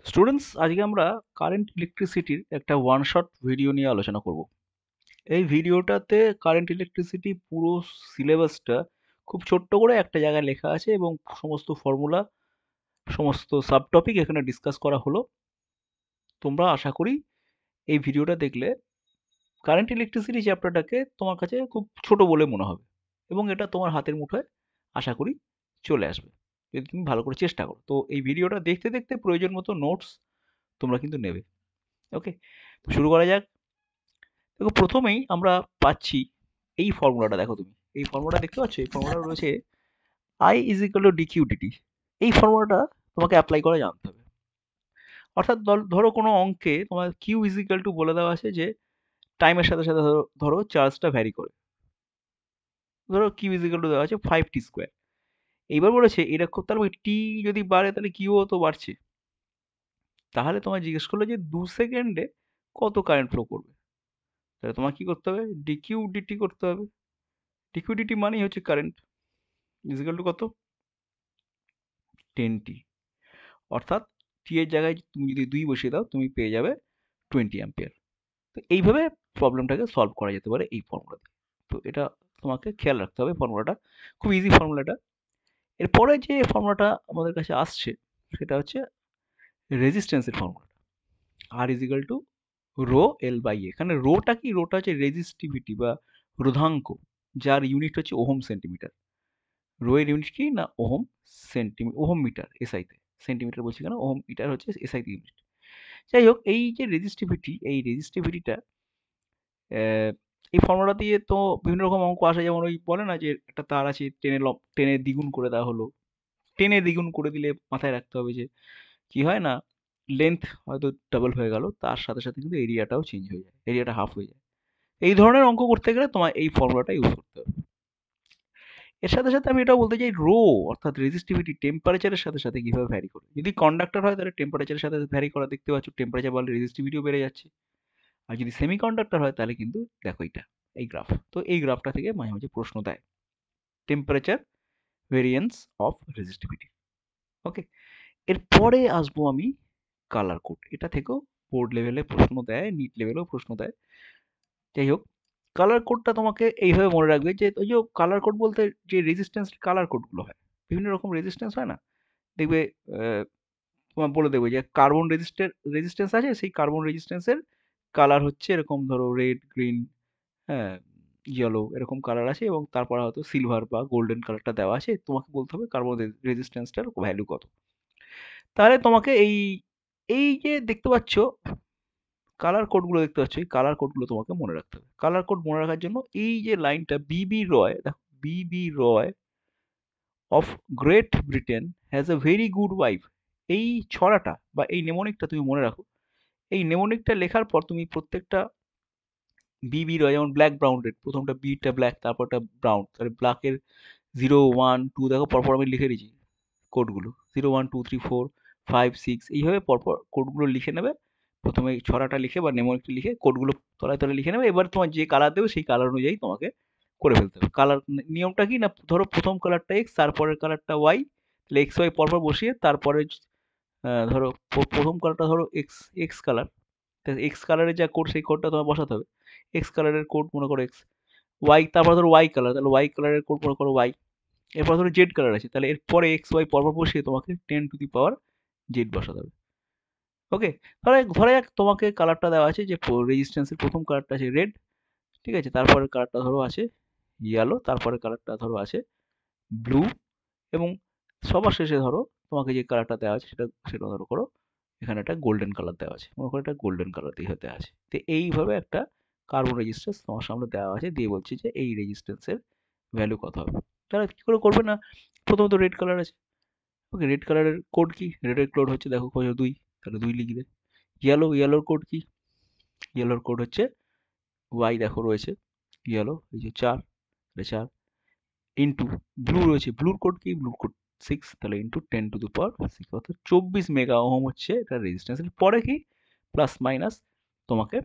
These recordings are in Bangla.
স্টুডেন্টস, আজকে আমরা কারেন্ট ইলেকট্রিসিটির একটা ওয়ান শট ভিডিও নিয়ে আলোচনা করব। এই ভিডিওটাতে কারেন্ট ইলেকট্রিসিটি পুরো সিলেবাসটা খুব ছোট্ট করে একটা জায়গায় লেখা আছে এবং সমস্ত ফর্মুলা, সমস্ত সাব টপিক এখানে ডিসকাস করা হলো। তোমরা আশা করি এই ভিডিওটা দেখলে কারেন্ট ইলেকট্রিসিটি চ্যাপ্টারটাকে তোমার কাছে খুব ছোট বলে মনে হবে এবং এটা তোমার হাতের মুঠোয় আশা করি চলে আসবে যদি তুমি ভালো করে চেষ্টা করো। তো এই ভিডিওটা দেখতে দেখতে প্রয়োজন মতো নোটস তোমরা কিন্তু নেবে। ওকে, তো শুরু করা যাক। দেখো, প্রথমেই আমরা পাচ্ছি এই ফর্মুলাটা। দেখো, তুমি এই ফর্মুলাটা দেখতে পাচ্ছ? এই ফর্মুলাটা রয়েছে আই ইজ ইকুয়াল টু ডিকিউডিটি। এই ফর্মুলাটা তোমাকে অ্যাপ্লাই করে জানতে হবে। অর্থাৎ ধরো কোনো অঙ্কে তোমার কিউ ইজ ইকুয়াল টু বলে দেওয়া আছে যে টাইমের সাথে সাথে ধরো চার্জটা ভ্যারি করে। ধরো কিউ ইজ ইকুয়াল টু দেওয়া আছে 5t²। এইবার বলেছে এরকম, তার মানে টি যদি বাড়ে তাহলে কিউও তো বাড়ছে। তাহলে তোমায় জিজ্ঞেস করলো যে 2 সেকেন্ডে কত কারেন্ট ফ্লো করবে। তাহলে তোমার কি করতে হবে? ডিকিউ ডিটি করতে হবে। ডিকিউ ডিটি মানেই হচ্ছে কারেন্ট ইজ ইকুয়াল টু কত? 10t। অর্থাৎ টি এর জায়গায় তুমি যদি 2 বসিয়ে দাও তুমি পেয়ে যাবে 20 অ্যাম্পিয়ার। তো এইভাবে প্রবলেমটাকে সলভ করা যেতে পারে এই ফর্মুলাতে। তো এটা তোমাকে খেয়াল রাখতে হবে। ফর্মুলাটা খুব ইজি ফর্মুলাটা। এরপরে যে ফর্মুলাটা আমাদের কাছে আসছে সেটা হচ্ছে রেজিস্ট্যান্সের ফর্মুলাটা। R is equal to rho L by A. এখানে রোটা কি? রোটা হচ্ছে রেজিস্টিভিটি বা রোধাঙ্ক, যার ইউনিট হচ্ছে ওহম সেন্টিমিটার। রো এর ইউনিট কি না? ওহম ওহম মিটার এসআইতে। সেন্টিমিটার বলছি কেন, ওহম মিটার হচ্ছে এসআইতে ইউনিট। যাই হোক, এই যে রেজিস্টিভিটি, এই রেজিস্টিভিটিটা এই ফর্মুলা দিয়ে তো বিভিন্ন রকম অঙ্ক আসে। যেমন ওই বলে না যে একটা তার আছে, টেনে দ্বিগুণ করে দেওয়া হলো। টেনে দ্বিগুণ করে দিলে মাথায় রাখতে হবে যে কি হয় না, লেন্থ হয়তো ডাবল হয়ে গেল, তার সাথে সাথে কিন্তু এরিয়াটাও চেঞ্জ হয়ে যায়, এরিয়াটা হাফ হয়ে যায়। এই ধরনের অঙ্ক করতে গেলে তোমার এই ফর্মুলাটা ইউজ করতে হবে। এর সাথে সাথে আমি এটাও বলতে চাই, রো অর্থাৎ রেজিস্টিভিটি টেম্পারেচারের সাথে সাথে কিভাবে ভ্যারি করে। যদি কন্ডাক্টর হয় তাহলে টেম্পারেচারের সাথে ভ্যারি করা দেখতে পাচ্ছ, টেম্পারেচার বাড়লে রেজিস্টিভিটিও বেড়ে যাচ্ছে। আর যদি সেমি কন্ডাক্টর হয় তাহলে কিন্তু দেখো এটা, এই গ্রাফ। তো এই গ্রাফটা থেকে মাঝে মাঝে প্রশ্ন দেয়, টেম্পারেচার ভেরিয়েন্স অফ রেজিস্টিভিটি। ওকে, এরপরে আসবো আমি কালার কোড। এটা থেকেও বোর্ড লেভেলে প্রশ্ন দেয়, নিট লেভেলেও প্রশ্ন দেয়। যাই হোক, কালার কোডটা তোমাকে এইভাবে মনে রাখবে যে ওই যে কালার কোড বলতে যে রেজিস্ট্যান্স কালার কোডগুলো হয়, বিভিন্ন রকম রেজিস্ট্যান্স হয় না, দেখবে তোমার বলে দেবে যে কার্বন রেজিস্ট্যান্স আছে, সেই কার্বন রেজিস্ট্যান্সের কালার হচ্ছে এরকম, ধরো রেড, গ্রিন, হ্যাঁ, ইয়েলো, এরকম কালার আছে এবং তারপর হয়তো সিলভার বা গোল্ডেন কালারটা দেওয়া আছে। তোমাকে বলতে হবে কার্বন রেজিস্ট্যান্সটার ভ্যালু কত। তাহলে তোমাকে এই এই যে দেখতে পাচ্ছ কালার কোডগুলো দেখতে পাচ্ছ, এই কালার কোডগুলো তোমাকে মনে রাখতে হবে। কালার কোড মনে রাখার জন্য এই যে লাইনটা বিবি রয়, দেখো, B B ROY of Great Britain has a very good wife. এই ছড়াটা বা এই নেমোনিকটা তুমি মনে রাখো। এই নেমোনিকটা লেখার পর তুমি প্রত্যেকটা বিবি রয়, যেমন ব্ল্যাক ব্রাউন রেড, প্রথমটা বিটা ব্ল্যাক, তারপরটা ব্রাউন, তাহলে ব্ল্যাকের 0 1 2 দেখো পরপর আমি লিখে দিয়েছি কোডগুলো। 0 1 2 3 4 5 6 এইভাবে পরপর কোডগুলো লিখে নেবে। প্রথমে এই ছড়াটা লিখে বা নেমোনিকটা লিখে কোডগুলো তলায় তলায় লিখে নেবে। এবার তোমার যে কালার দেবে সেই কালার অনুযায়ী তোমাকে করে ফেলতে হবে। কালার নিয়মটা কি না, ধরো প্রথম কালারটা এক্স, তারপরের কালারটা ওয়াই, তাহলে এক্স ওয়াই পরপর বসিয়ে তারপরে ধরো প্রথম কালারটা ধরো এক্স, এক্স কালার, এক্স কালারের যা কোড সেই কোডটা তোমার বসাতে হবে। এক্স কালারের কোড মনে করো এক্স। ওয়াই, তারপর ধরো ওয়াই কালার, তাহলে ওয়াই কালারের কোড মনে করো ওয়াই। এরপর ধরো জেড কালার আছে, তাহলে এরপরে এক্স ওয়াই পরপর বসিয়ে তোমাকে 10 টু দি পাওয়ার জেড বসাতে হবে। ওকে, তাহলে ধরা যাক তোমাকে কালারটা দেওয়া আছে যে রেজিস্ট্যান্সের প্রথম কালারটা আছে রেড, ঠিক আছে, তারপরের কালারটা ধরো আছে ইয়েলো, তারপরের কালারটা ধরো আছে ব্লু, এবং সবার শেষে ধরো তোমাকে যে কালারটা দেওয়া আছে সেটা সেটা ধরো করো এখানে একটা গোল্ডেন কালার দেওয়া আছে, মনে করো এটা গোল্ডেন কালার দিয়ে দেওয়া আছে। তো এইভাবে একটা কার্বন রেজিস্ট্যান্স তোমার সামনে দেওয়া আছে, দিয়ে বলছে যে এই রেজিস্ট্যান্সের ভ্যালু কত হবে। তাহলে কি করে করবে না, প্রথমত রেড কালার আছে। ওকে, রেড কালারের কোড কি? রেডের কোড হচ্ছে দেখো কত 2, তাহলে 2 লিখবে। ইয়েলোর কোড কি? ইয়েলোর কোড হচ্ছে ওয়াই, দেখো রয়েছে ইয়েলো এই যে 4, তাহলে 4 ইন্টু ব্লু রয়েছে, ব্লুর কোড কি? ব্লুর কোড 6, তাহলে ইন্টু 10 টু দি পাওয়ার 6, অর্থাৎ 24 মেগা ওহম হচ্ছে এটা রেজিস্ট্যান্স। পরে কি প্লাস মাইনাস তোমাকে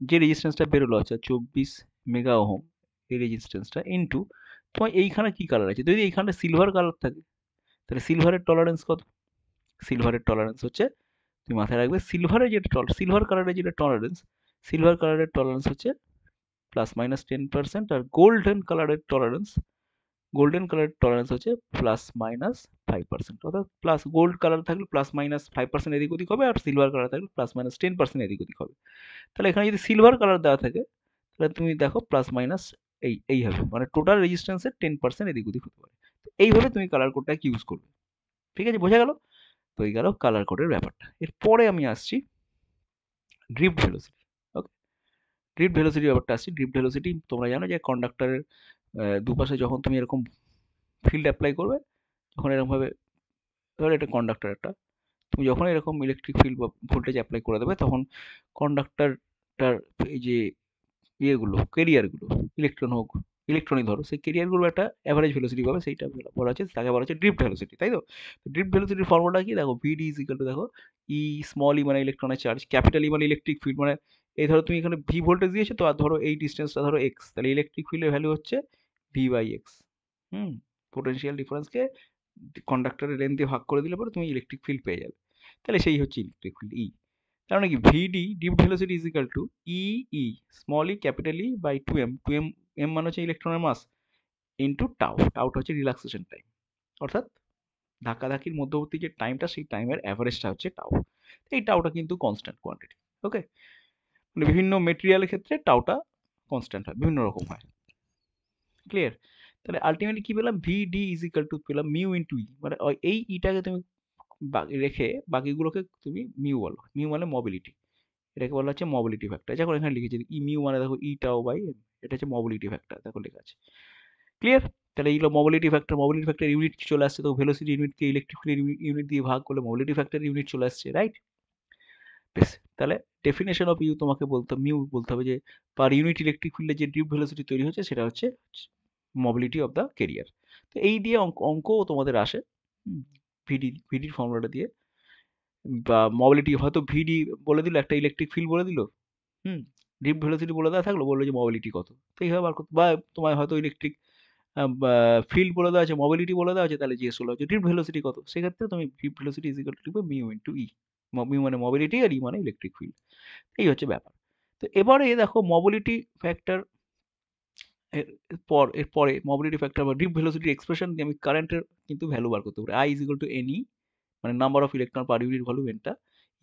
যে রেজিস্ট্যান্সটা বেরোলো, আচ্ছা 24 মেগা ওহম, এই রেজিস্ট্যান্সটা ইন্টু তোমার এইখানে কি কালার আছে। যদি এইখানে সিলভার কালার থাকে তাহলে সিলভারের টলারেন্স কত? সিলভারের টলারেন্স হচ্ছে তুমি মাথায় রাখবে সিলভার কালারের টলারেন্স হচ্ছে +-10%, আর গোল্ডেন কালারের টলারেন্স হচ্ছে +-5%। অর্থাৎ গোল্ড কালার থাকলে +-5% এদিক ওদিক হবে, আর সিলভার কালার থাকলে +-10% এদিক ওদিক হবে। তাহলে এখানে যদি সিলভার কালার দেওয়া থাকে, তাহলে তুমি দেখো প্লাস মাইনাস এই হবে, মানে টোটাল রেজিস্ট্যান্সের 10% এদিক ওদিক হতে পারে। এইভাবে তুমি কালার কোডটাকে ইউজ করবে। ঠিক আছে, বোঝা গেল? তো এই গেল কালার কোডের ব্যাপারটা। এরপরে আমি আসছি ড্রিফট ভেলোসিটি। ওকে, ড্রিফট ভেলোসিটি ব্যাপারটা আসছি। ড্রিফট ভেলোসিটি তোমরা জানো যে কন্ডাক্টরের দুপাশে যখন তুমি এরকম ফিল্ড অ্যাপ্লাই করবে, যখন এরকমভাবে, ধরো এটা কন্ডাক্টর একটা, তুমি যখন এরকম ইলেকট্রিক ফিল্ড বা ভোল্টেজ অ্যাপ্লাই করে দেবে, তখন কন্ডাক্টরটার এই যে ইয়েগুলো, কেরিয়ারগুলো, ইলেকট্রনই ধরো, সেই কেরিয়ারগুলো একটা অ্যাভারেজ ভেলোসিটি পাবে, সেইটা বলা হচ্ছে, তাকে বলা হচ্ছে ড্রিফট ভেলোসিটি, তাই তো? ড্রিফট ভেলোসিটির ফর্মুলাটা কি দেখো, ভিডি ইজ ইকুয়াল টু, দেখো, ই স্মল ই মানে ইলেকট্রনের চার্জ, ক্যাপিটাল ই মানে ইলেকট্রিক ফিল্ড, মানে এই ধরো তুমি এখানে ভি ভোল্টেজ দিয়েছো তো, আর ধরো এই ডিস্টেন্সটা ধরো এক্স, তাহলে ইলেকট্রিক ফিল্ডের ভ্যালু হচ্ছে ভি বাই এক্স। হুম, পোটেনশিয়াল ডিফারেন্সকে কন্ডাক্টরের লেন্থ দিয়ে ভাগ করে দিলে পরে তুমি ইলেকট্রিক ফিল্ড পেয়ে যাবে। তাহলে সেই হচ্ছে ইলেকট্রিক ফিল্ড ই। তার মানে কি, VD drift velocity is equal to E, E small E capital E by 2m, 2m, m মানে হচ্ছে ইলেকট্রনের মাস, ইন্টু টাউ, টাউটা হচ্ছে রিল্যাক্সেশন টাইম, অর্থাৎ ধাক্কাধাক্কির মধ্যবর্তী যে টাইমটা, সেই টাইমের অ্যাভারেজটা হচ্ছে টাউ। এই টাউটা কিন্তু কনস্ট্যান্ট কোয়ান্টিটি। ওকে, মানে বিভিন্ন মেটেরিয়ালের ক্ষেত্রে টাউটা কনস্ট্যান্ট হয়, বিভিন্ন রকম হয়। ক্লিয়ার? তাহলে আলটিমেটলি কি পেলাম, ভিডি ইজ ইকাল টু পেলাম মিউ ইন্টু ই, মানে এই ইটাকে তুমি রেখে বাকিগুলোকে তুমি মিউ বলো। মিউ মানে মোবিলিটি, এটাকে বলা হচ্ছে মোবিলিটি ফ্যাক্টর। যখন এখানে লিখেছি ই মিউ মানে দেখো ই টাও বাই এম, এটা হচ্ছে মোবিলিটি ফ্যাক্টর, দেখো লেখা আছে। ক্লিয়ার? তাহলে এইগুলো মোবিলিটি ফ্যাক্টর ইউনিট চলে আসছে, তো ভেলোসিটি ইউনিটকে ইলেকট্রিক ফিল্ড ইউনিট দিয়ে ভাগ করলে মোবিলিটি ফ্যাক্টর ইউনিট চলে আসছে, রাইট? বেশ, তাহলে ডেফিনেশন অফ ইউ তোমাকে মিউ বলতে হবে যে পার ইউনিট ইলেকট্রিক ফিল্ডে যে ড্রিফট ভেলোসিটি তৈরি হচ্ছে, সেটা হচ্ছে মোবিলিটি অফ দ্য কেরিয়ার। তো এই দিয়ে অঙ্কও তোমাদের আসে, ভিডির ফর্মুলাটা দিয়ে, বা মোবিলিটি হয়তো ভিডি বলে দিল, একটা ইলেকট্রিক ফিল্ড বলে দিল, হুম, ডিপ ভেলোসিটি বলে দেওয়া থাকলো, বললো যে মোবিলিটি কত, তো এইভাবে বার করতে, বা তোমার হয়তো ইলেকট্রিক ফিল্ড বলে দেওয়া আছে, মোবিলিটি বলে দেওয়া আছে, তাহলে জিজ্ঞেস করলো যে ডিপ ভেলোসিটি কত, সেক্ষেত্রে তুমি drift velocity is equal to লিখবে মিউ ইন্টু ই। মিউ মানে মোবিলিটি, আর ই মানে ইলেকট্রিক ফিল্ড। এই হচ্ছে ব্যাপার। তো এবারে দেখো মোবিলিটি ফ্যাক্টর এরপরে মোবিলিটি ফ্যাক্টর বা ডিপ ভেলোসিটি এক্সপ্রেশন দিয়ে আমি কারেন্টের কিন্তু ভ্যালু বার করতে পারি। I is equal to NE, মানে number of electron per unit volume এনটা,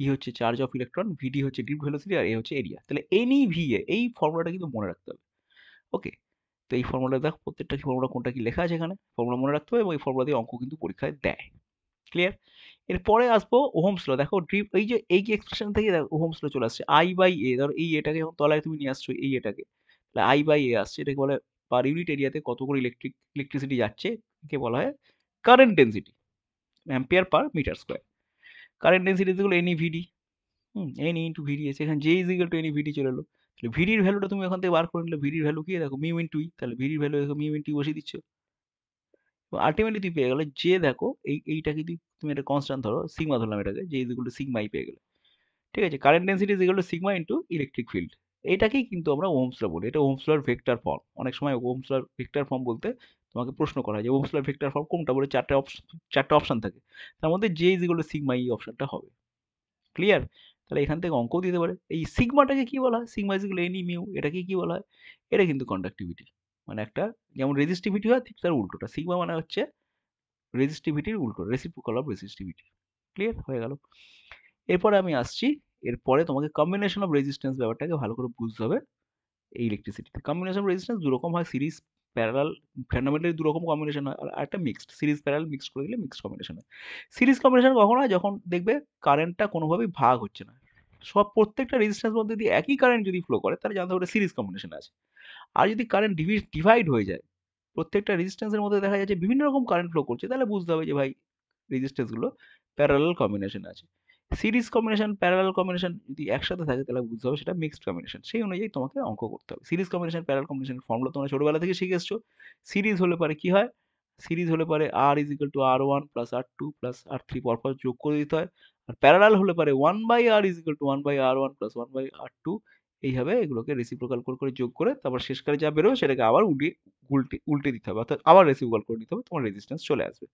ই হচ্ছে চার্জ অফ ইলেকট্রন, ভিডি হচ্ছে ডিপ ভেলোসিটি, আর এ হচ্ছে এরিয়া। তাহলে এনই ভি এ, এই ফর্মুলাটা কিন্তু মনে রাখতে হবে। ওকে, তো এই ফর্মুলা দেখো, প্রত্যেকটা ফর্মুলা কোনটা কি লেখা আছে এখানে, ফর্মুলা মনে রাখতে হবে, এবং এই ফর্মুলা দিয়ে অঙ্ক কিন্তু পরীক্ষায় দেয়। ক্লিয়ার? এরপরে আসবো ওহমস ল। দেখো এই যে এক্সপ্রেশন থেকে দেখো ওহমস ল চলে আসছে, আই বাই এ, ধরো এই এটাকে যখন তলায় তুমি নিয়ে আসছো, এই এটাকে, তাহলে আই বাই এ আসছে, এটাকে বলে পার ইউনিট এরিয়াতে কত করে ইলেকট্রিসিটি যাচ্ছে, একে বলা হয় current density, ampere per metre square. Current density is equal N E VD, N into VD আছে, এখানে J is equal to N E VD চলে এলো। তাহলে ভিডির ভ্যালুটা তুমি এখান থেকে বার করে নিলে, ভিডির ভ্যালু কি দেখো, মিউ ইন্টু ই, তাহলে ভিডির ভ্যালু দেখো মিউ ইন্টু বসিয়ে দিচ্ছ, আলটিমেটলি তুই পেয়ে গেলে যে, দেখো এইটাকে তুমি একটা কনস্ট্যান্ট ধরো, সিগমা ধরলাম এটাকে, যে ইজ ইকুয়াল টু সিগমা ই পেয়ে গেলে। ঠিক আছে, current density is equal to sigma into electric field. এটাকেই কিন্তু আমরা ওহমস ল বলি, এটা ওহমস লর ভেক্টর ফর্ম। অনেক সময় ওহমস লর ভেক্টর ফর্ম বলতে তোমাকে প্রশ্ন করা হয় যে ওহমস লর ভেক্টর ফর্ম কোনটা, বলে চারটে অপশন থাকে, তার মধ্যে J is equal to sigma E অপশনটা হবে। ক্লিয়ার? তাহলে এখান থেকে অঙ্কও দিতে পারে। এই সিগমাটাকে কি বলা হয়, sigma is equal any mu, এটাকে কি বলা হয়, এটা কিন্তু কন্ডাক্টিভিটি, মানে একটা, যেমন রেজিস্টিভিটি হয় ঠিক তার উল্টোটা, সিগমা মানে হচ্ছে রেজিস্টিভিটির উল্টো, রেসিপ্রোকাল অফ রেজিস্টিভিটি। ক্লিয়ার হয়ে গেল? এরপরে আমি আসছি, এরপরে তোমাকে কম্বিনেশন অফ রেজিস্ট্যান্স ব্যাপারটাকে ভালো করে বুঝতে হবে। এই ইলেকট্রিসিটিতে কম্বিনেশন অফ রেজিস্ট্যান্স দু রকম হয়, সিরিজ প্যারালাল, ফান্ডামেন্টালি দু রকম কম্বিনেশন হয়, আর একটা মিক্সড, সিরিজ প্যারালাল মিক্সড করে দিলে মিক্সড কম্বিনেশন হয়। সিরিজ কম্বিনেশন কখন হয়, যখন দেখবে কারেন্টটা কোনোভাবেই ভাগ হচ্ছে না, প্রত্যেকটা রেজিস্ট্যান্স মধ্যে দিয়ে একই কারেন্ট যদি ফ্লো করে, তাহলে জানতে হবে সিরিজ কম্বিনেশন আছে। আর যদি কারেন্ট ডিভাইড হয়ে যায়, প্রত্যেকটা রেজিস্ট্যান্সের মধ্যে দেখা যাচ্ছে বিভিন্ন রকম কারেন্ট ফ্লো করছে, তাহলে বুঝতে হবে যে ভাই রেজিস্ট্যান্স গুলো প্যারালাল কম্বিনেশন আছে। সিরিজ কম্বিনেশন, প্যারালাল কম্বিনেশন যদি একসাথে থাকে, তাহলে বুঝতে হবে সেটা মিক্সড কম্বিনেশন। সেই অনুযায়ী তোমাকে অঙ্ক করতে হবে। Series combination, parallel combination formula তোমরা ছোটবেলা থেকে শিখে এসছো। সিরিজ হলে পারে কি হয়, সিরিজ হলে পারে R is equal to R one plus R two plus R three পরপর যোগ করে দিতে হয়। আর প্যারালাল হলে পারে one by R is equal to one by R one plus one by R two, এইভাবে এগুলোকে রেসিপ্রোকাল করে যোগ করে তারপর শেষকালে যা বেরোবে সেটাকে আবার উল্টে উল্টে দিতে হবে, অর্থাৎ আবার রেসিপ্রোকাল করে দিতে হবে, তোমার রেজিস্ট্যান্স চলে আসবে।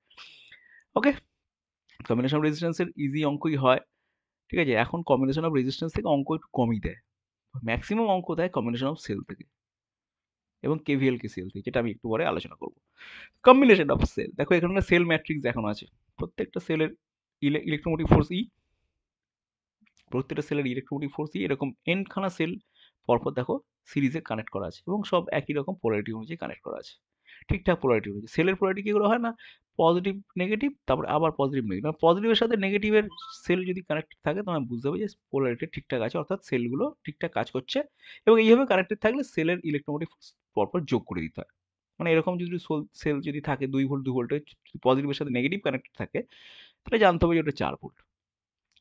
ওকে, কম্বিনেশন রেজিস্ট্যান্সের ইজি অঙ্কই হয়। ঠিক আছে? এখন কম্বিনেশন অফ রেজিস্ট্যান্স থেকে অঙ্ক একটু কমই দেয়। ম্যাক্সিমাম অঙ্ক দেয় কম্বিনেশন অফ সেল থেকে এবং কেভিএল কেসিএল থেকে, যেটা আমি একটু পরে আলোচনা করব। কম্বিনেশন অফ সেল, দেখো এখানে সেল ম্যাট্রিক্স দেখানো আছে। প্রত্যেকটা সেলের ইলেকট্রোমোটিভ ফোর্স ই, প্রত্যেকটা সেলের ইলেকট্রোমোটিভ ফোর্স ই, এরকম এন খানা সেল পরপর দেখো সিরিজে কানেক্ট করা আছে এবং সব একই রকম পোলারিটি অনুযায়ী কানেক্ট করা আছে। ঠিকঠাক পোলারিটি অনুযায়ী সেলের পোলারিটি কিগুলো হয় না, পজিটিভ নেগেটিভ, তারপরে আবার পজিটিভ নেগেটিভ, পজিটিভের সাথে নেগেটিভের সেল যদি কানেক্ট থাকে তোমার বুঝতে হবে যে পোলারিটি ঠিকঠাক আছে, অর্থাৎ সেলগুলো ঠিকঠাক কাজ করছে। এবং এইভাবে কানেক্টেড থাকলে সেলের ইলেকট্রোমোটিভ ফোর্স পরপর যোগ করে দিতে হয়। মানে এরকম যদি সেল যদি থাকে 2 ভোল্ট 2 ভোল্টের, পজিটিভের সাথে নেগেটিভ কানেক্টেড থাকে, তাহলে জানতে হবে যে ওটা 4 ভোল্ট।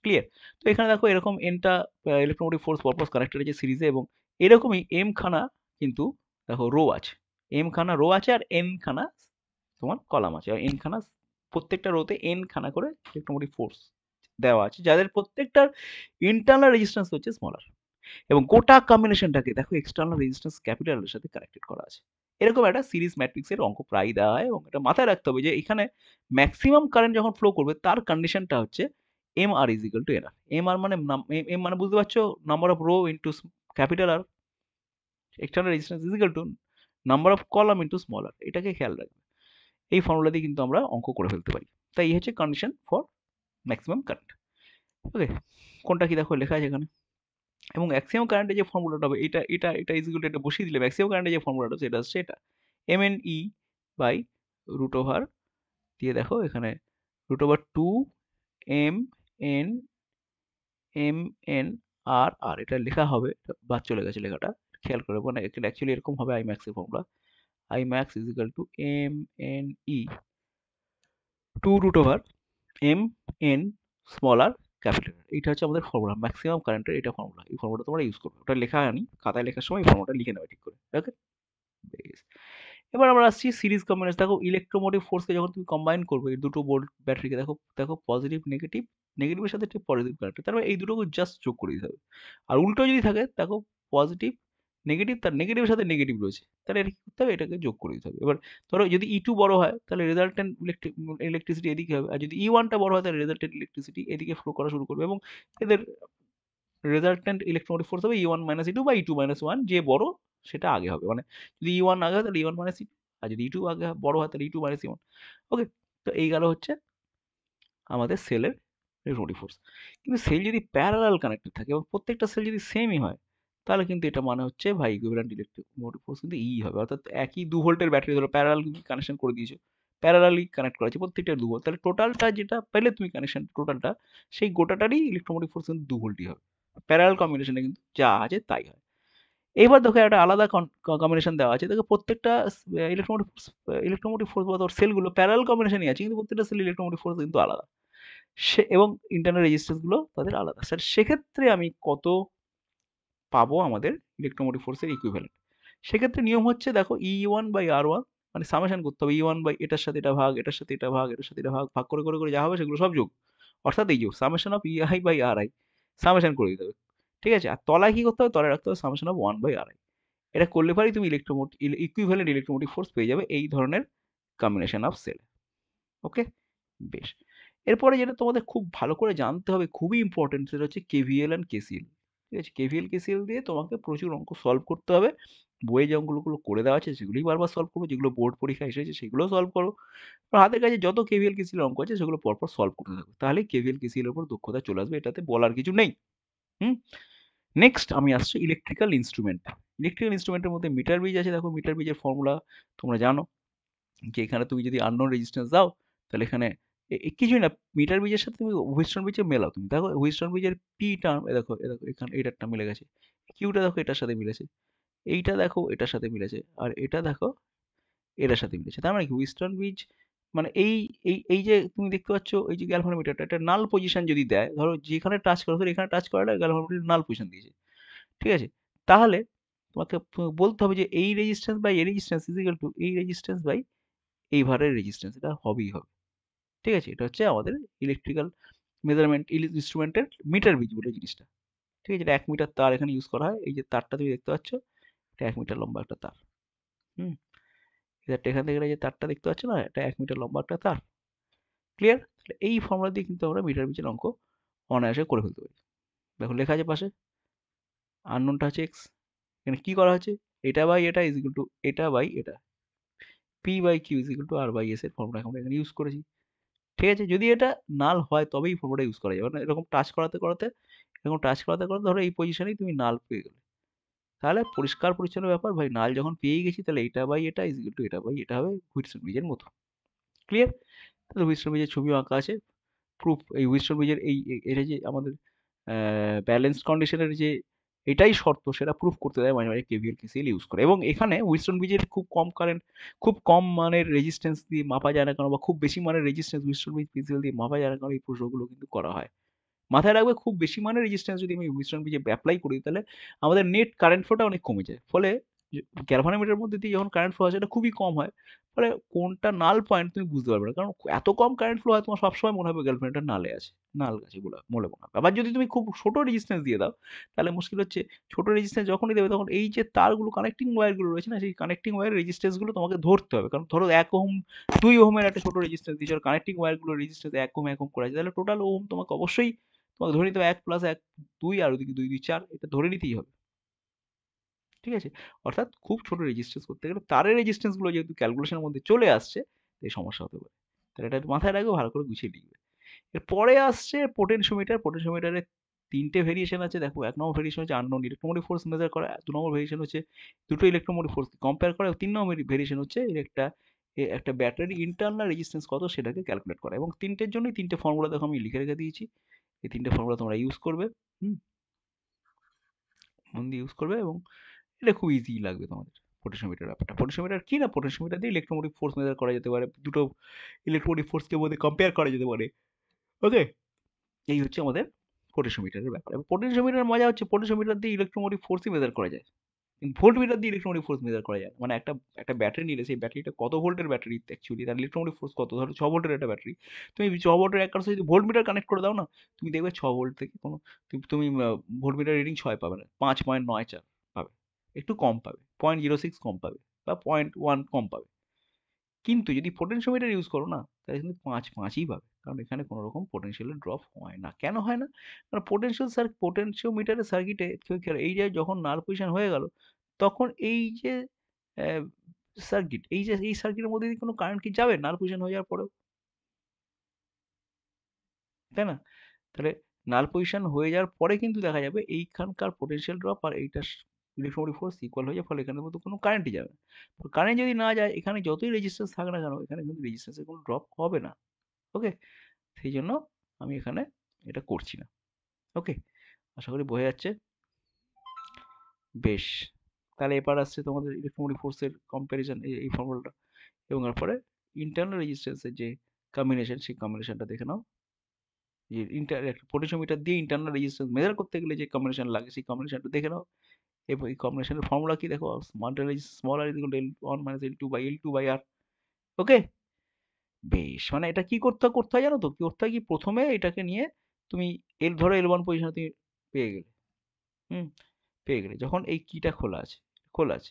ক্লিয়ার? তো এখানে দেখো এরকম এনটা ইলেকট্রোমোটিভ ফোর্স পরপর কানেক্টেড আছে সিরিজে, এবং এরকমই এম খানা কিন্তু দেখো রো আছে, এম খানা রো আছে আর এন খানা তোমার কলাম আছে, আর এন খানা, প্রত্যেকটা রোতে এন খানা করে ইলেকট্রোমোটিভ ফোর্স দেওয়া আছে, যাদের প্রত্যেকটার ইন্টারনাল রেজিস্ট্যান্স হচ্ছে স্মলার। এবং গোটা কম্বিনেশনটাকে দেখো এক্সটার্নাল রেজিস্ট্যান্স ক্যাপিটালের সাথে কানেক্টেড করা আছে। এরকম একটা সিরিজ ম্যাট্রিক্সের অঙ্ক প্রায় দেওয়া হয়, এবং এটা মাথায় রাখতে হবে যে এখানে ম্যাক্সিমাম কারেন্ট যখন ফ্লো করবে তার কন্ডিশনটা হচ্ছে M R is equal to N R. M R মানে এম মানে বুঝতে পারছো, number of row into capital R, external resistance is equal to number of column into small R. এটাকে খেয়াল রাখবে। এই ফর্মুলা দিয়ে কিন্তু আমরা অঙ্ক করে ফেলতে পারি। তাই এই হচ্ছে কন্ডিশন ফর ম্যাক্সিমাম কারেন্ট। ওকে, কোনটা কি দেখো লেখা আছে এখানে। এবং ম্যাক্সিমাম কারেন্টের যে ফর্মুলাটা হবে, এটা এটা এটা ইজ ইকুয়াল টু, এটা বসিয়ে দিলে ম্যাক্সিমাম কারেন্টের যে ফর্মুলাটা সেটা হচ্ছে এটা, M N E by root over, দিয়ে দেখো এখানে root over 2 M N M N R R, এটা লেখা হবে, বাদ চলে গেছে লেখাটা, খেয়াল করে, মানে অ্যাকচুয়ালি এরকম হবে আই ম্যাক্স এর formula, I max is equal to M N E 2 root over M N small R capital. এটা হচ্ছে আমাদের ফর্মুলা ম্যাক্সিমাম কারেন্টের, এটা ফর্মুলা, এই ফর্মুলাটা তোমরা ইউজ করবে। ওটা লেখা আনি খাতায় লেখার সময় এই ফর্মুলাটা লিখে নেবে ঠিক করে। ওকে, বেশ। এবার আমরা আসছি সিরিজ কম্বিনেশন। দেখো ইলেকট্রোমোটিভ ফোর্সকে যখন তুমি কম্বাইন করবে, এই দুটো ভোল্ট ব্যাটারিকে, দেখো দেখো পজিটিভ নেগেটিভ, নেগেটিভের সাথে একটা পজিটিভ কানেক্টেড, তার মানে এই দুটোকে জাস্ট যোগ করে দিতে হবে। আর উল্টো যদি থাকে, দেখো পজিটিভ নেগেটিভ, তার নেগেটিভের সাথে নেগেটিভ রয়েছে, তাহলে এটা কি করতে হবে, এটাকে যোগ করে দিতে হবে। এবার ধরো যদি ই টু বড় হয় তাহলে রেজাল্টেন্ট ইলেকট্রিসিটি এদিকে হবে, আর যদি ই ওয়ানটা বড় হয় তাহলে রেজাল্টেন্ট ইলেকট্রিসিটি এদিকে ফ্লো করা শুরু করবে, এবং এদের রেজাল্টেন্ট ইলেকট্রোমোটিভ ফোর্স হবে ই ওয়ান মাইনাস ই টু বা ই টু মাইনাস ওয়ান, যে বড় সেটা আগে হবে। মানে যদি ই ওয়ান আগে হয় তাহলে ই ওয়ান মাইনাস ই টু, আর যদি ই টু আগে বড় হয় তাহলে ই টু মাইনাস ই ওয়ান। ওকে, তো এই গেল হচ্ছে আমাদের সেলের ইলেকট্রোমোটিভ ফোর্স। কিন্তু সেল যদি প্যারালাল কানেক্টেড থাকে এবং প্রত্যেকটা সেল যদি সেমই হয়, তাহলে কিন্তু এটা মানে হচ্ছে ভাই ইকুইভ্যালেন্ট ইলেকট্রোমোটিভ ফোর্স কিন্তু ই হবে, অর্থাৎ একই 2 ভোল্টের ব্যাটারি ধরো প্যারালাল কানেকশন করে দিয়েছো, প্যারালালি কানেক্ট করা আছে প্রত্যেকটা 2 ভোল্ট, তাহলে টোটালটা যেটা পেলে তুমি কানেকশন টোটালটা, সেই গোটাটারই ইলেকট্রোমোটিভ ফোর্স কিন্তু 2 ভোল্টই হবে। প্যারালাল কম্বিনেশনে কিন্তু যা আছে তাই হয়। এবার দেখো একটা আলাদা কম্বিনেশন দেওয়া আছে, দেখো প্রত্যেকটা ইলেকট্রোমোটিভ ফোর্স বা সেলগুলো প্যারালাল কম্বিনেশনই আছে, কিন্তু প্রত্যেকটা সেল ইলেকট্রোমোটিভ ফোর্স কিন্তু আলাদা, সে এবং ইন্টারনাল রেজিস্ট্যান্স গুলো তাদের আলাদা। স্যার সেক্ষেত্রে আমি কত পাবো আমাদের ইলেকট্রোমোটিভ ফোর্সের ইকুইভ্যালেন্ট? সেক্ষেত্রে নিয়ম হচ্ছে দেখো E one by R one, মানে সামেশন করতে হবে, ই ওয়ান বাই এটার সাথে এটা ভাগ, এটার সাথে এটা ভাগ, এটার সাথে এটা ভাগ, ভাগ করে করে করে যা হবে সেগুলো সব যোগ, অর্থাৎ এই যোগ summation of E I by R I, সামেশন করে দিতে হবে। ঠিক আছে, আর তলায় কি করতে হবে, তলায় রাখতে হবে summation of one by R I. এটা করলে পরেই তুমি ইকুইভ্যালেন্ট ইলেকট্রোমোটিভ ফোর্স পেয়ে যাবে এই ধরনের কম্বিনেশন অফ সেল। ওকে, বেশ। এরপরে যেটা তোমাদের খুব ভালো করে জানতে হবে, খুবই ইম্পর্টেন্ট, সেটা হচ্ছে কেভিএল অ্যান্ড কেসিএল। ঠিক আছে, কেভিএল কেসিএল দিয়ে তোমাকে প্রচুর অঙ্ক সলভ করতে হবে। বইয়ে যে অঙ্কগুলো করে দেওয়া আছে সেগুলোই বারবার সলভ করো, যেগুলো বোর্ড পরীক্ষায় এসেছে সেগুলোও সলভ করো। আর হাতের কাছে যত কেভিএল কেসিএল অঙ্ক আছে সেগুলো পরপর সলভ করতে থাকো, তাহলে কেভিএল কেসিএল এর উপর দক্ষতা চলে আসবে, এটাতে বলার কিছু নেই। হুম, নেক্সট আমি আসছি ইলেকট্রিক্যাল ইনস্ট্রুমেন্ট। ইলেকট্রিক্যাল ইনস্ট্রুমেন্টের মধ্যে মিটার ব্রিজ আছে, দেখো মিটার ব্রিজের ফর্মুলা তোমরা জানো, যে এখানে তুমি যদি আননোন রেজিস্ট্যান্স দাও, তাহলে এখানে কিছুই না, মিটার ব্রিজের সাথে তুমি হুইটস্টোন ব্রিজে মেলাও, তুমি দেখো হুইটস্টোন ব্রিজের পি টার্ম, দেখো এ দেখো এখানে এইটারটা মিলে গেছে, কিউটা দেখো এটার সাথে মিলেছে, এইটা দেখো এটার সাথে মিলেছে, আর এটা দেখো এটার সাথে মিলেছে। তার মানে কি হুইটস্টোন ব্রিজ মানে এই এই এই যে তুমি দেখতে পাচ্ছ এই যে গ্যালভানোমিটারটা, এটা নাল পজিশন যদি দেয়, ধরো যেখানে টাচ করো ধরো এখানে টাচ করাটা গ্যালভানোমিটার নাল পজিশন দিয়েছে, ঠিক আছে, তাহলে তোমাকে বলতে হবে যে এই রেজিস্ট্যান্স বাই এই রেজিস্ট্যান্স ইজ ইকুয়াল টু এই রেজিস্ট্যান্স বাই এই ভারের রেজিস্ট্যান্স, এটা হবেই হবে। ঠিক আছে, এটা হচ্ছে আমাদের ইলেকট্রিক্যাল মেজারমেন্ট ইনস্ট্রুমেন্টের মিটার ব্রিজ বলে জিনিসটা। ঠিক আছে, এটা 1 মিটার তার এখানে ইউজ করা হয়, এই যে তারটা তুমি দেখতে পাচ্ছ, এটা 1 মিটার লম্বা একটা তার। হুম, এটা এখান থেকে যে তারটা দেখতে পাচ্ছ না, এটা 1 মিটার লম্বা একটা তার। ক্লিয়ার? তাহলে এই ফর্মুলা দিয়ে কিন্তু আমরা মিটার ব্রিজের অঙ্ক অনায়াসে করে ফেলতে পারি। দেখো লেখা আছে পাশে, আননোনটা হচ্ছে এক্স। এখানে কি করা হচ্ছে, এটা বাই এটা ইজ ইকুয়াল টু এটা বাই এটা, P by Q is equal to R by S এর ফর্মুলা আমরা এখানে ইউজ করেছি। ঠিক আছে, যদি এটা নাল হয় তবেই ফর্মুলাটা ইউজ করা যাবে না, এরকম টাচ করাতে করাতে, এরকম টাচ করাতে করাতে ধরো এই পজিশনেই তুমি নাল পেয়ে গেলে, তাহলে পরিষ্কার পরিচ্ছন্ন ব্যাপার ভাই, নাল যখন পেয়েই গেছি তাহলে এটা বাই এটা ইজ ইকুয়াল টু এটা বাই এটা হবে হুইটস্টোন ব্রিজের মতো। ক্লিয়ার? তাহলে হুইটস্টোন ব্রিজের ছবিও আঁকা আছে, প্রুফ এই হুইটস্টোন ব্রিজের এটা যে আমাদের ব্যালেন্স কন্ডিশনের যে এটাই শর্ত, সেটা প্রুফ করতে দেয় মাঝে মাঝে কেভিএল কেসিএল ইউজ করে। এবং এখানে হুইটস্টোন ব্রিজের খুব কম কারেন্ট, খুব কম মানের রেজিস্ট্যান্স দিয়ে মাপা যায় না কেন, বা খুব বেশি মানের রেজিস্ট্যান্স হুইটস্টোন ব্রিজ পিসিএল দিয়ে মাপা যায় না কেন, এই প্রশ্নগুলো কিন্তু করা হয়। মাথায় রাখবে, খুব বেশি মানের রেজিস্ট্যান্স যদি আমি হুইটস্টোন ব্রিজে অ্যাপ্লাই করি তাহলে আমাদের নেট কারেন্ট ফ্লোটা অনেক কমে যায়। ফলে গ্যালভানোমিটারের মধ্যে দিয়ে যখন কারেন্ট ফ্লো হয় সেটা খুবই কম হয়। ফলে কোনটা নাল পয়েন্ট তুমি বুঝতে পারবে না, কারণ এত কম কারেন্ট ফ্লো হয় তোমার সবসময় মনে হবে গ্যালভানোমিটার নালে আছে, নাল গাছে মনে মনে হবে। আবার যদি তুমি খুব ছোট রেজিস্ট্যান্স দিয়ে দাও তাহলে মুশকিল হচ্ছে, ছোট রেজিস্ট্যান্স যখনই দেবে তখন এই যে তারগুলো কানেক্টিং ওয়্যারগুলো রয়েছে না, সেই কানেক্টিং ওয়্যার রেজিস্ট্যান্সগুলো তোমাকে ধরতে হবে। কারণ ধরো 1 ওহম 2 ওহমের একটা ছোট রেজিস্ট্যান্স দিয়েছো, আর কানেক্টিং ওয়্যারগুলোর রেজিস্ট্যান্স 1 ওহম করা আছে, তাহলে টোটাল ওহম তোমাকে অবশ্যই তোমাকে ধরে নিতে হবে 1 প্লাস 1 2, আর ওদিকে 2 2 4, এটা ধরে নিতেই হবে। ঠিক আছে? অর্থাৎ খুব ছোট রেজিস্ট্যান্স করতে গেলে তারের রেজিস্ট্যান্স গুলো যেহেতু ক্যালকুলেশনের মধ্যে চলে আসছে, এই সমস্যা হতে পারে। তাহলে এটা একটু মাথায় রাখবে, ভালো করে গুছিয়ে লিখবে। এরপরে আসছে পোটেনশিওমিটার। পোটেনশিওমিটারের ৩ টে ভেরিয়েশন আছে। দেখো ১ নম্বর ভেরিয়েশন হচ্ছে আননোন ইলেক্ট্রোমোটিভ ফোর্স মেজার করা, ২ নম্বর ভেরিয়েশন হচ্ছে দুটো ইলেক্ট্রোমোটিভ ফোর্স কম্পেয়ার করা, ৩ নম্বর ভেরিয়েশন হচ্ছে একটা ব্যাটারির ইন্টারনাল রেজিস্ট্যান্স কত সেটাকে ক্যালকুলেট করা। এবং ৩ টের জন্যই ৩ টে ফর্মুলা দেখো আমি লিখে রেখে দিয়েছি। এই ৩ টে ফর্মুলা তোমরা ইউজ করবে। হুম? মন দিয়ে ইউজ করবে, এবং এটা খুব ইজি লাগবে তোমাদের। পোটেনশিওমিটার ব্যাপারটা, পোটেনশিওমিটার কি না, পোটেনশিওমিটার দিয়ে ইলেকট্রোমোটিভ ফোর্স মেজার করা যেতে পারে, দুটো ইলেকট্রোমোটিভ ফোর্সকে মধ্যে কম্পেয়ার করা যেতে পারে। ওকে, এই হচ্ছে আমাদের পোটেনশিওমিটারের ব্যাপার। এবং পোটেনশিওমিটারের মজা হচ্ছে পোটেনশিওমিটার দিয়ে ইলেকট্রোমোটিভ ফোর্সই মেজার করা যায়, কিন্তু ভোল্টমিটার দিয়ে ইলেকট্রোমোটিভ ফোর্স মেজার করা যায় না। মানে একটা একটা ব্যাটারি নিলে সেই ব্যাটারিটা কত ভোল্টের ব্যাটারি অ্যাকচুয়ালি, তার ইলেকট্রোমোটিভ ফোর্স কত, ধরো 6 ভোল্টের একটা ব্যাটারি, তুমি 6 ভোল্টের এক কাছে যদি ভোল্টমিটার কানেক্ট করে দাও না, তুমি দেখবে 6 ভোল্ট থেকে কোনো, তুমি ভোল্টমিটার রিডিং 6 পাবে না, 5.94 পাবে, একটু কম পাবে, 0.06 কম পাবে, বা 0.1 কম পাবে। কিন্তু যদি পোটেনশিওমিটার ইউজ করো না, তাহলে কিন্তু 5.5ই পাবে, কারণ এখানে কোনো রকম পোটেনশিয়ালের ড্রপ হয় না। কেন হয় না? কারণ পোটেনশিওমিটারের সার্কিটে এই যে যখন নাল পজিশন হয়ে গেল, তখন এই যে সার্কিট, এই সার্কিটের মধ্যে দিয়ে কোনো কারেন্ট কি যাবে নাল পজিশন হয়ে যাওয়ার পরেও? তাই না? তাহলে নাল পজিশন হয়ে যাওয়ার পরে কিন্তু দেখা যাবে এইখানকার পোটেনশিয়াল ড্রপ আর এইটার ইলেকট্রোমোটিভ ফোর্স ইকুয়াল হয়ে যাওয়ার ফলে এখানের মধ্যে কোনো কারেন্টই যাবে না। কারেন্ট যদি না যায়, এখানে যতই রেজিস্ট্যান্স থাক না কেন, এখানে কিন্তু রেজিস্ট্যান্সের কোনো ড্রপ হবে না। ওকে, সেই জন্য আমি এখানে এটা করছি না। ওকে, আশা করি বোঝা যাচ্ছে। বেশ, তাহলে এবার আসছে তোমাদের ইলেকট্রোমোটিভ ফোর্সের কম্প্যারিজন, এই ফর্মুলাটা, এবং তারপরে ইন্টারনাল রেজিস্ট্যান্সের যে কম্বিনেশন, সেই কম্বিনেশনটা দেখে নাও। যে পোটেনশিওমিটার দিয়ে ইন্টারনাল রেজিস্ট্যান্স মেজার করতে গেলে যে কম্বিনেশন লাগে, সেই কম্বিনেশনটা দেখে নাও। এবং এই কম্বিনেশনের ফর্মুলা কি দেখো, small R is equal to L one minus L two by R. Okay, বেশ, মানে এটা কি করতে হয় জানো তো, কি করতে হয়, কি প্রথমে এটাকে নিয়ে তুমি ধরো এল ওয়ান পজিশনে তুমি পেয়ে গেলে। হুম, পেয়ে গেলে যখন এই কিটা খোলা আছে,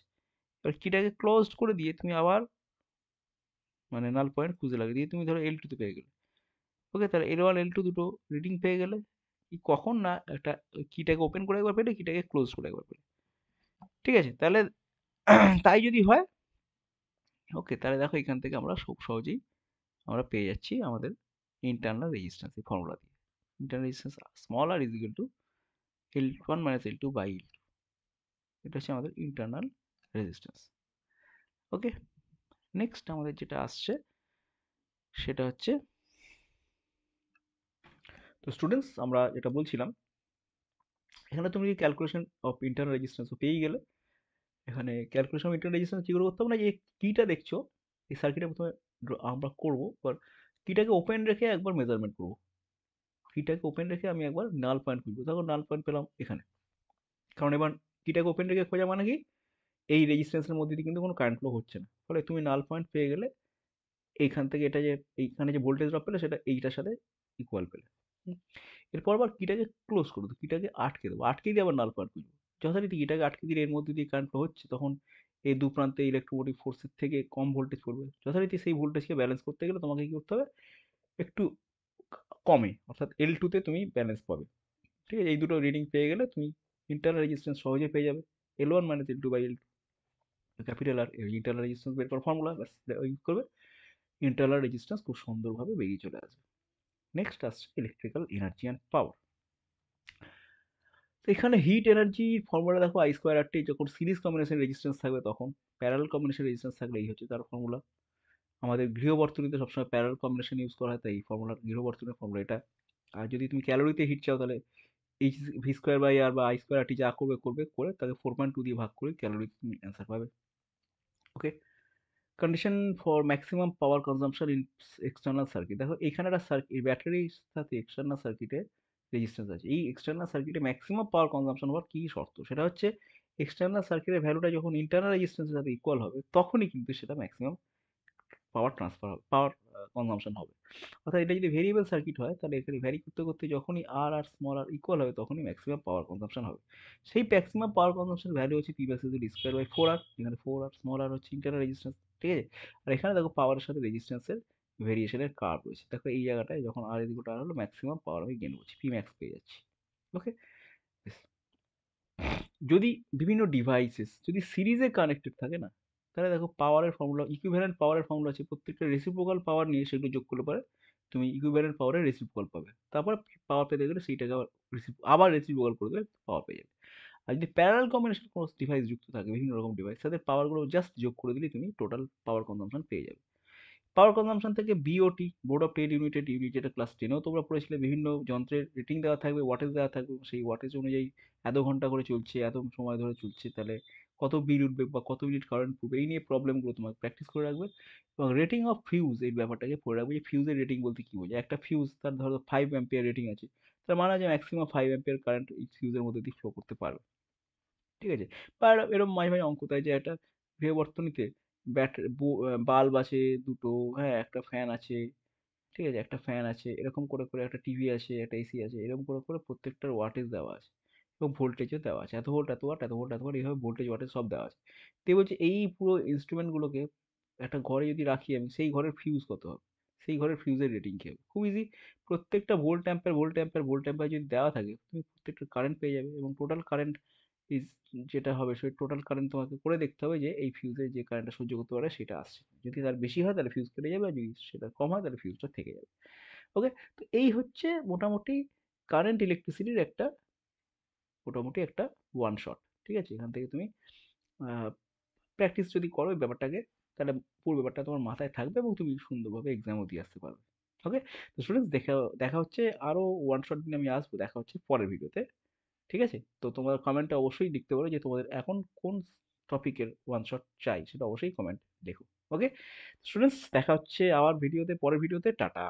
এবার কিটাকে ক্লোজড করে দিয়ে তুমি আবার মানে নাল পয়েন্ট খুঁজে লাগিয়ে দিয়ে তুমি ধরো এল টু তে পেয়ে গেলে। ওকে, তাহলে এল ওয়ান এল টু দুটো রিডিং পেয়ে গেলে, কি কখন না একটা কিটাকে ওপেন করে একবার পেলে, কিটাকে ক্লোজ করে একবার পেলে। ঠিক আছে, তাহলে তাই যদি হয়, ওকে, তাহলে দেখো এখান থেকে আমরা খুব সহজেই আমরা পেয়ে যাচ্ছি আমাদের ইন্টারনাল রেজিস্ট্যান্স এই ফর্মুলা দিয়ে। Internal resistance small R is equal to L one minus L two by L two, এটা হচ্ছে আমাদের ইন্টারনাল রেজিস্ট্যান্স। ওকে, নেক্সট আমাদের যেটা আসছে সেটা হচ্ছে, তো স্টুডেন্টস আমরা যেটা বলছিলাম, এখানে তুমি ক্যালকুলেশন অফ ইন্টারনাল রেজিস্ট্যান্স পেয়েই গেলে। এখানে ক্যালকুলেশন অফ ইন্টারনাল রেজিস্ট্যান্স কি করে করতে হবে না, যে কিটা দেখছো এই সার্কিটে প্রথমে আমরা করবো, এবার কিটাকে ওপেন রেখে একবার মেজারমেন্ট করবো। কিটাকে ওপেন রেখে আমি একবার নাল পয়েন্ট খুঁজবো, তখন নাল পয়েন্ট পেলাম এখানে। কারণ এবার কিটাকে ওপেন রেখে খোঁজা মানে কি, এই রেজিস্ট্যান্সের মধ্যে দিয়ে কিন্তু কোনো কারেন্ট ফ্লো হচ্ছে না, ফলে তুমি নাল পয়েন্ট পেয়ে গেলে। এইখান থেকে এটা যে এইখানে যে ভোল্টেজ ড্রপ পেলে সেটা এইটার সাথে ইকুয়াল পেলে। হুম, এরপর আবার কিটাকে ক্লোজ করে দেবো, কিটাকে আটকে দেবো, আটকে দিয়ে আবার নাল পয়েন্ট খুঁজবো। যথারীতি কিটাকে আটকে দিলে এর মধ্যে দিয়ে কারেন্ট ফ্লো হচ্ছে, তখন এই দু প্রান্তে ইলেকট্রোমোটিভ ফোর্সের থেকে কম ভোল্টেজ পড়বে। যথারীতি সেই ভোল্টেজকে ব্যালেন্স করতে গেলে তোমাকে কি করতে হবে, একটু কমে, অর্থাৎ L2 তে তুমি ব্যালেন্স পাবে। ঠিক আছে, এই দুটো রিডিং পেয়ে গেলে তুমি ইন্টারনাল রেজিস্ট্যান্স সহজে পেয়ে যাবে। L1 minus L2 by L2, capital R internal resistance বের করার ফর্মুলা ইউজ করবে, ইন্টারনাল রেজিস্ট্যান্স খুব সুন্দরভাবে বেরিয়ে চলে আসবে। নেক্সট আসছে ইলেকট্রিক্যাল এনার্জি অ্যান্ড পাওয়ার। তো এখানে হিট এনার্জির ফর্মুলা দেখো, আই স্কোয়ার আর টি, যখন সিরিজ কম্বিনেশন রেজিস্ট্যান্স থাকবে তখন, প্যারালাল কম্বিনেশন রেজিস্ট্যান্স থাকলে এই হচ্ছে তার ফর্মুলা। আমাদের গৃহবর্তনীতে সবসময় প্যারালাল কম্বিনেশন ইউজ করা হয়, তাই এই ফর্মুলা গৃহবর্তনীর ফর্মুলা এটা। আর যদি তুমি ক্যালোরিতে হিট চাও তাহলে এইচ ভি স্কোয়ার বাই আর বা আই স্কোয়ার আর টি যা করবে করবে করে তাকে 4.2 দিয়ে ভাগ করে ক্যালোরি তুমি অ্যান্সার পাবে। Okay, condition for maximum power consumption in external circuit. দেখো এখানে একটা সার্কিট, ব্যাটারির সাথে এক্সটার্নাল সার্কিটে রেজিস্ট্যান্স আছে, এই এক্সটার্নাল সার্কিটে ম্যাক্সিমাম পাওয়ার কনজাম্পশন হওয়ার কি শর্ত, সেটা হচ্ছে এক্সটার্নাল সার্কিটের ভ্যালুটা যখন ইন্টারনাল রেজিস্ট্যান্সের সাথে ইকুয়াল হবে তখনই কিন্তু সেটা ম্যাক্সিমাম পাওয়ার ট্রান্সফার হবে, পাওয়ার কনজাম্পশন হবে। অর্থাৎ এটা যদি ভেরিয়েবল সার্কিট হয় তাহলে এখানে ভ্যারি করতে করতে যখনই আর আর স্মল আর ইকুয়াল হবে তখনই ম্যাক্সিমাম পাওয়ার কনজাম্পশন হবে। সেই ম্যাক্সিমাম পাওয়ার কনজাম্পশন ভ্যালু হচ্ছে P by C square by 4R, যেখানে 4R স্মল আর হচ্ছে ইন্টারনাল রেজিস্ট্যান্স। ঠিক আছে, আর এখানে দেখো পাওয়ারের সাথে রেজিস্ট্যান্সের ভেরিয়েশনের কার্ভ রয়েছে। দেখো এই জায়গাটায় যখন আর এদিকে আর হলো ম্যাক্সিমাম পাওয়ার আমি গেন করছি, পি ম্যাক্স পেয়ে যাচ্ছি। ওকে, যদি বিভিন্ন ডিভাইসেস যদি সিরিজে কানেক্টেড থাকে না, তাহলে দেখো পাওয়ারের ফর্মুলা, ইকুইভ্যালেন্ট পাওয়ারের ফর্মুলা আছে, প্রত্যেকটা রেসিপ্রোকাল পাওয়ার নিয়ে সেগুলো যোগ করলে পরে তুমি ইকুইভ্যালেন্ট পাওয়ারের রেসিপ্রোকাল পাবে। তারপর পাওয়ার পেতে গেলে সেইটাকে আবার রেসিপ্রোকাল করে দিলে পাওয়ার পেয়ে যাবে। আর যদি প্যারালাল কম্বিনেশন কোনো ডিভাইস যুক্ত থাকে, বিভিন্ন রকম ডিভাইস, তাদের পাওয়ারগুলো জাস্ট যোগ করে দিলে তুমি টোটাল পাওয়ার কনজাম্পশন পেয়ে যাবে। পাওয়ার কনজাম্পশন থেকে BOT, board of trade united unit, যেটা ক্লাস 10এও তোমরা পড়েছিলে, বিভিন্ন যন্ত্রের রেটিং দেওয়া থাকবে, ওয়াটেজ দেওয়া থাকবে, সেই ওয়াটেজ অনুযায়ী এত ঘন্টা করে চলছে, এত সময় ধরে চলছে, তাহলে কত বিল উঠবে বা কত মিনিট কারেন্ট পড়বে, এই নিয়ে প্রবলেমগুলো তোমাকে প্র্যাকটিস করে রাখবে। এবং রেটিং অফ ফিউজ এই ব্যাপারটাকে পড়ে রাখবে, যে ফিউজের রেটিং বলতে কি বোঝায়। একটা ফিউজ তার ধরো 5 অ্যাম্পিয়ার রেটিং আছে, তার মানে যে ম্যাক্সিমাম 5 অ্যাম্পিয়ার কারেন্ট এই ফিউজের মধ্যে দিয়ে ফ্লো করতে পারবে। ঠিক আছে, বা এরকম মাঝে মাঝে অঙ্ক দেয় যে একটা গৃহবর্তনীতে বাল্ব আছে দুটো, হ্যাঁ একটা ফ্যান আছে, ঠিক আছে, একটা ফ্যান আছে, এরকম করে করে একটা টিভি আছে, একটা এসি আছে, এরকম করে করে প্রত্যেকটার ওয়াটেজ দেওয়া আছে এবং ভোল্টেজও দেওয়া আছে, এত ভোল্ট এত ওয়াট এত ভোল্ট এত ওয়াট, এইভাবে ভোল্টেজ ওয়াটেজ সব দেওয়া আছে। তো বলছে এই পুরো ইনস্ট্রুমেন্টগুলোকে একটা ঘরে যদি রাখি আমি, সেই ঘরের ফিউজ কত হবে, সেই ঘরের ফিউজের রেটিং কি হবে, খুব ইজি। প্রত্যেকটা volt ampere volt ampere volt ampere যদি দেওয়া থাকে তুমি প্রত্যেকটা কারেন্ট পেয়ে যাবে, এবং টোটাল কারেন্ট ইজ যেটা হবে সেই টোটাল কারেন্ট তোমাকে করে দেখতে হবে যে এই ফিউজের যে কারেন্টটা সহ্য করতে পারে সেটা আসছে। যদি তার বেশি হয় তাহলে ফিউজ কেটে যাবে, আর যদি সেটা কম হয় তাহলে ফিউজটা থেকে যাবে। ওকে, তো এই হচ্ছে মোটামুটি কারেন্ট ইলেকট্রিসিটির একটা মোটামুটি একটা ওয়ান শট। ঠিক আছে, এখান থেকে তুমি প্র্যাকটিস যদি করো এই ব্যাপারটাকে, তাহলে পুরো ব্যাপারটা তোমার মাথায় থাকবে এবং তুমি সুন্দরভাবে এক্সামও দিয়ে আসতে পারবে। ওকে, তো স্টুডেন্টস দেখা দেখা হচ্ছে আরো ওয়ান শট দিন আমি আসবো, দেখা হচ্ছে পরের ভিডিওতে। ঠিক আছে, তো তোমার কমেন্টটা অবশ্যই লিখতে পারো যে তোমাদের এখন কোন টপিকের ওয়ান শট চাই, সেটা অবশ্যই কমেন্ট দেখো। ওকে স্টুডেন্টস, দেখা হচ্ছে আবার ভিডিওতে, পরের ভিডিওতে। টাটা।